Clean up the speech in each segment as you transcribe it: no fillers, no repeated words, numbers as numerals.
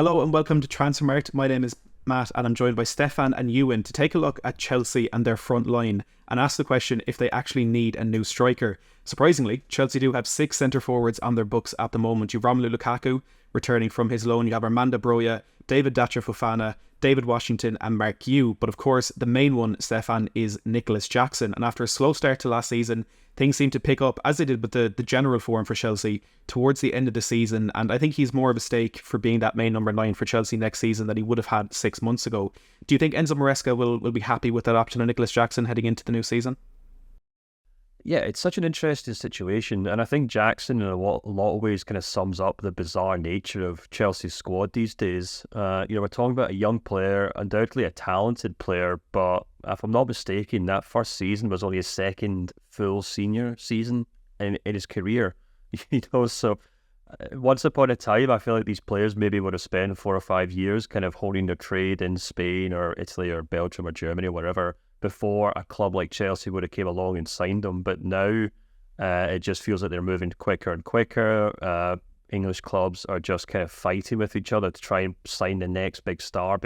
Hello and welcome to Transfermarkt. My name is Matt and I'm joined by Stefan and Ewan to take a look at Chelsea and their front line and ask the question if they actually need a new striker. Surprisingly, Chelsea do have 6 centre forwards on their books at the moment. You have Romelu Lukaku returning from his loan, you have Armando Broja, David Dacher Fofana, David Washington and Mark Yu. But of course, the main one, Stefan, is Nicolas Jackson. And after a slow start to last season, things seem to pick up, as they did with the general form for Chelsea, towards the end of the season. And I think he's more of a stake for being that main number 9 for Chelsea next season than he would have had 6 months ago. Do you think Enzo Maresca will be happy with that option of Nicolas Jackson heading into the new season? Yeah, it's such an interesting situation, and I think Jackson in a lot of ways kind of sums up the bizarre nature of Chelsea's squad these days. We're talking about a young player, undoubtedly a talented player, but if I'm not mistaken, that first season was only his second full senior season in his career. So once upon a time, I feel like these players maybe would have spent 4 or 5 years kind of honing their trade in Spain or Italy or Belgium or Germany or wherever, before a club like Chelsea would have came along and signed them. But now it just feels like they're moving quicker and quicker. English clubs are just kind of fighting with each other to try and sign the next big star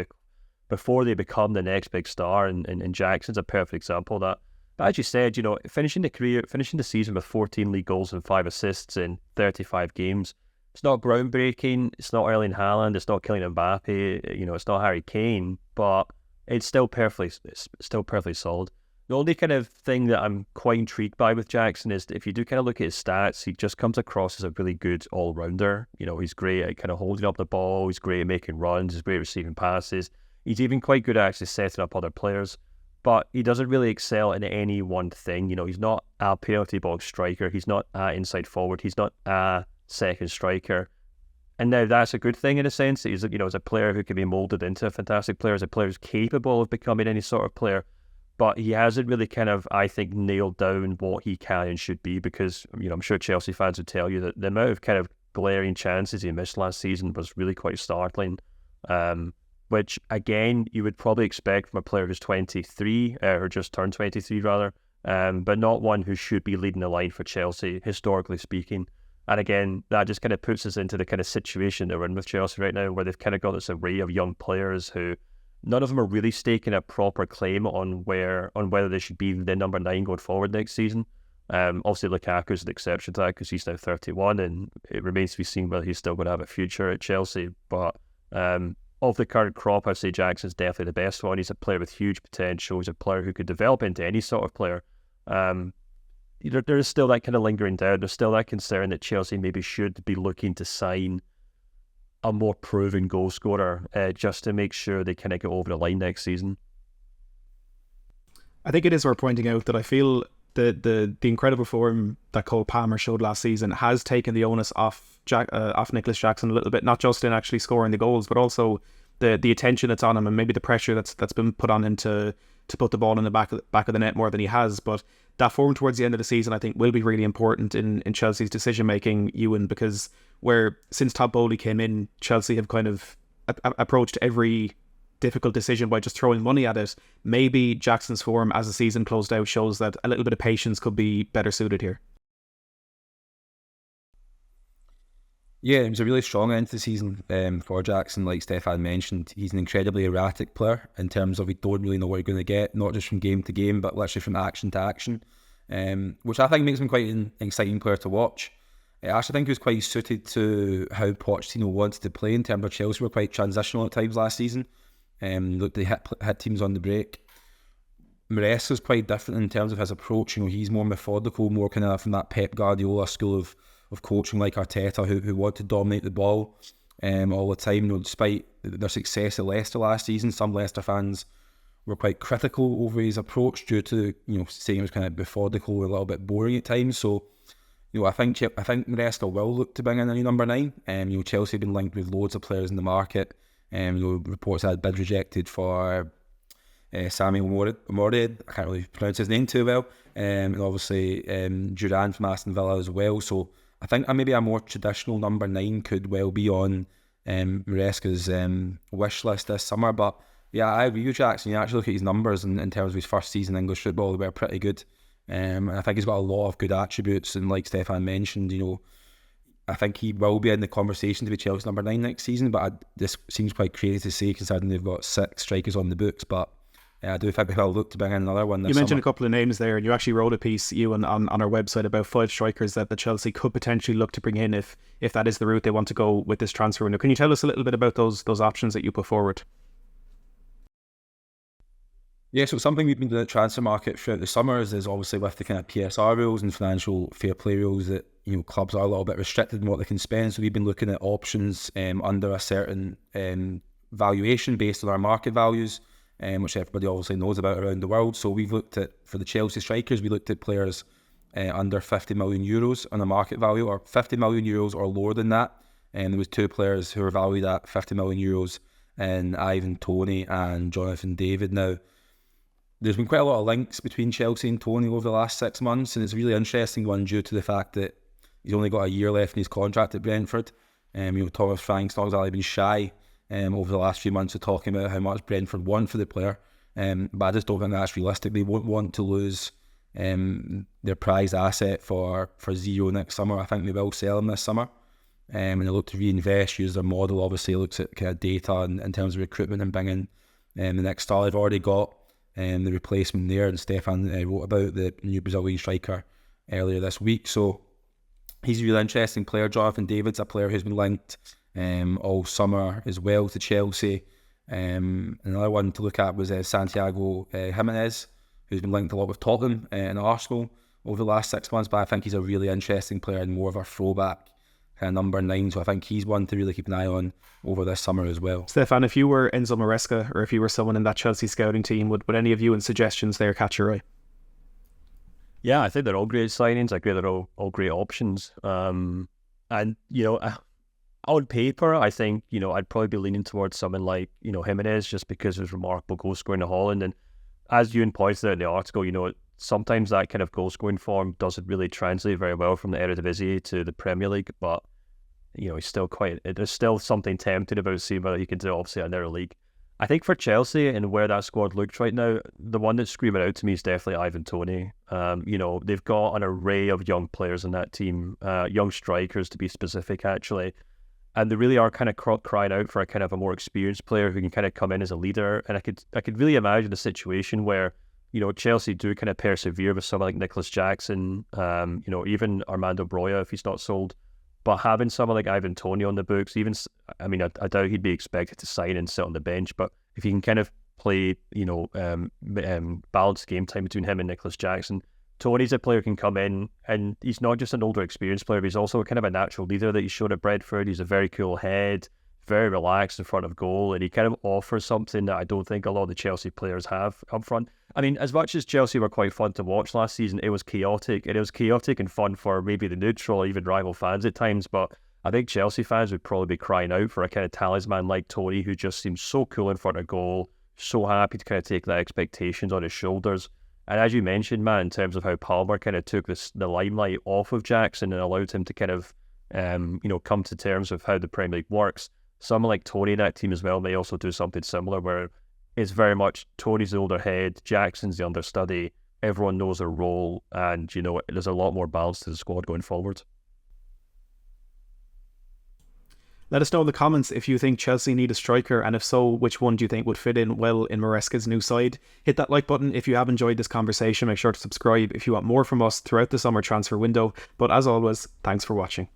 before they become the next big star. And Jackson's a perfect example of that. But as you said, finishing the season with 14 league goals and 5 assists in 35 games, it's not groundbreaking. It's not Erling Haaland. It's not Kylian Mbappe. It's not Harry Kane. But it's still perfectly solid. The only kind of thing that I'm quite intrigued by with Jackson is that if you do kind of look at his stats, he just comes across as a really good all-rounder. He's great at kind of holding up the ball. He's great at making runs. He's great at receiving passes. He's even quite good at actually setting up other players. But he doesn't really excel in any one thing. He's not a penalty box striker. He's not a inside forward. He's not a second striker. And now that's a good thing in a sense. He's as a player who can be moulded into a fantastic player, as a player who's capable of becoming any sort of player. But he hasn't really kind of, I think, nailed down what he can and should be, because, I'm sure Chelsea fans would tell you that the amount of kind of glaring chances he missed last season was really quite startling. Which, again, you would probably expect from a player who's 23, or just turned 23 rather, but not one who should be leading the line for Chelsea, historically speaking. And again, that just kind of puts us into the kind of situation that we're in with Chelsea right now, where they've kind of got this array of young players who none of them are really staking a proper claim on whether they should be the number 9 going forward next season. Obviously, Lukaku's an exception to that because he's now 31, and it remains to be seen whether he's still going to have a future at Chelsea. But of the current crop, I'd say Jackson's definitely the best one. He's a player with huge potential. He's a player who could develop into any sort of player. There is still that kind of lingering doubt. There's still that concern that Chelsea maybe should be looking to sign a more proven goal scorer just to make sure they kind of get over the line next season. I think it is worth pointing out that I feel the incredible form that Cole Palmer showed last season has taken the onus off Nicolas Jackson a little bit, not just in actually scoring the goals, but also the attention that's on him and maybe the pressure that's been put on him to put the ball in the back of the net more than he has. But that form towards the end of the season, I think, will be really important in Chelsea's decision-making, Ewan, because since Todd Bowley came in, Chelsea have kind of approached every difficult decision by just throwing money at it. Maybe Jackson's form as the season closed out shows that a little bit of patience could be better suited here. Yeah, it was a really strong end to the season for Jackson. Like Stefan mentioned, he's an incredibly erratic player in terms of we don't really know what you're going to get, not just from game to game, but literally from action to action, which I think makes him quite an exciting player to watch. I actually think he was quite suited to how Pochettino wanted to play in terms of Chelsea were quite transitional at times last season. Look, they hit teams on the break. Maresca's quite different in terms of his approach. He's more methodical, more kind of from that Pep Guardiola school of coaching, like Arteta, who want to dominate the ball all the time. Despite their success at Leicester last season, some Leicester fans were quite critical over his approach due to saying it was kind of methodical and a little bit boring at times. So I think Maresca will look to bring in a new number 9. Chelsea have been linked with loads of players in the market. Reports had bid rejected for Samuel Mored. I can't really pronounce his name too well. And obviously Duran from Aston Villa as well. So I think maybe a more traditional number 9 could well be on Maresca's wish list this summer. But yeah, I agree with Jackson. You actually look at his numbers in terms of his first season English football, they were pretty good. And I think he's got a lot of good attributes. And like Stefan mentioned, I think he will be in the conversation to be Chelsea number 9 next season, but this seems quite crazy to say considering they've got 6 strikers on the books. But I do think they will look to bring in another one this You mentioned summer. a couple of names there, and you actually wrote a piece, on our website, about 5 strikers that the Chelsea could potentially look to bring in if that is the route they want to go with this transfer window. Can you tell us a little bit about those options that you put forward? Yeah, so something we've been doing at Transfermarkt throughout the summers is obviously with the kind of PSR rules and financial fair play rules that clubs are a little bit restricted in what they can spend. So we've been looking at options under a certain valuation based on our market values, which everybody obviously knows about around the world. So we've looked at, for the Chelsea strikers, we looked at players under 50 million euros on a market value, or 50 million euros or lower than that. And there was 2 players who were valued at 50 million euros, in Ivan Toney and Jonathan David. Now, there's been quite a lot of links between Chelsea and Toney over the last 6 months, and it's a really interesting one due to the fact that he's only got a year left in his contract at Brentford. Thomas Frank's not exactly been shy over the last few months of talking about how much Brentford want for the player, but I just don't think that's realistic. They won't want to lose their prized asset for zero next summer. I think they will sell him this summer, and they look to reinvest, use their model. Obviously looks at kind of data in terms of recruitment and bringing the next star. They've already got the replacement there, and Stefan wrote about the new Brazilian striker earlier this week. So he's a really interesting player. Jonathan David's a player who's been linked all summer as well to Chelsea. Another one to look at was Santiago Gimeneze, who's been linked a lot with Tottenham and Arsenal over the last 6 months, but I think he's a really interesting player and more of a throwback kind of number 9, so I think he's one to really keep an eye on over this summer as well. Stefan, if you were Enzo Maresca, or if you were someone in that Chelsea scouting team, would any of you and suggestions there catch your eye? Yeah, I think they're all great signings. I agree they're all great options. And, on paper, I think, I'd probably be leaning towards someone like, Gimenez, just because of his remarkable goal scoring in Holland. And as Ewan pointed out in the article, sometimes that kind of goal scoring form doesn't really translate very well from the Eredivisie to the Premier League, but he's still there's still something tempting about seeing whether he can do obviously another league. I think for Chelsea and where that squad looks right now, the one that's screaming out to me is definitely Ivan Toney. They've got an array of young players in that team, young strikers to be specific actually, and they really are kind of crying out for a kind of a more experienced player who can kind of come in as a leader. And I could really imagine a situation where Chelsea do kind of persevere with someone like Nicolas Jackson, even Armando Broja if he's not sold. But having someone like Ivan Toney on the books, I doubt he'd be expected to sign and sit on the bench. But if he can kind of play, balanced game time between him and Nicolas Jackson, Toney's a player who can come in, and he's not just an older, experienced player, but he's also kind of a natural leader that he showed at Brentford. He's a very cool head, very relaxed in front of goal, and he kind of offers something that I don't think a lot of the Chelsea players have up front. As much as Chelsea were quite fun to watch last season, it was chaotic, and it was chaotic and fun for maybe the neutral or even rival fans at times, but I think Chelsea fans would probably be crying out for a kind of talisman like Toney, who just seems so cool in front of goal, so happy to kind of take that expectations on his shoulders. And as you mentioned, man, in terms of how Palmer kind of took the limelight off of Jackson and allowed him to kind of, come to terms with how the Premier League works, someone like Toney in that team as well may also do something similar, where it's very much Toney's the older head, Jackson's the understudy, everyone knows their role, and, there's a lot more balance to the squad going forward. Let us know in the comments if you think Chelsea need a striker, and if so, which one do you think would fit in well in Maresca's new side. Hit that like button if you have enjoyed this conversation. Make sure to subscribe if you want more from us throughout the summer transfer window. But as always, thanks for watching.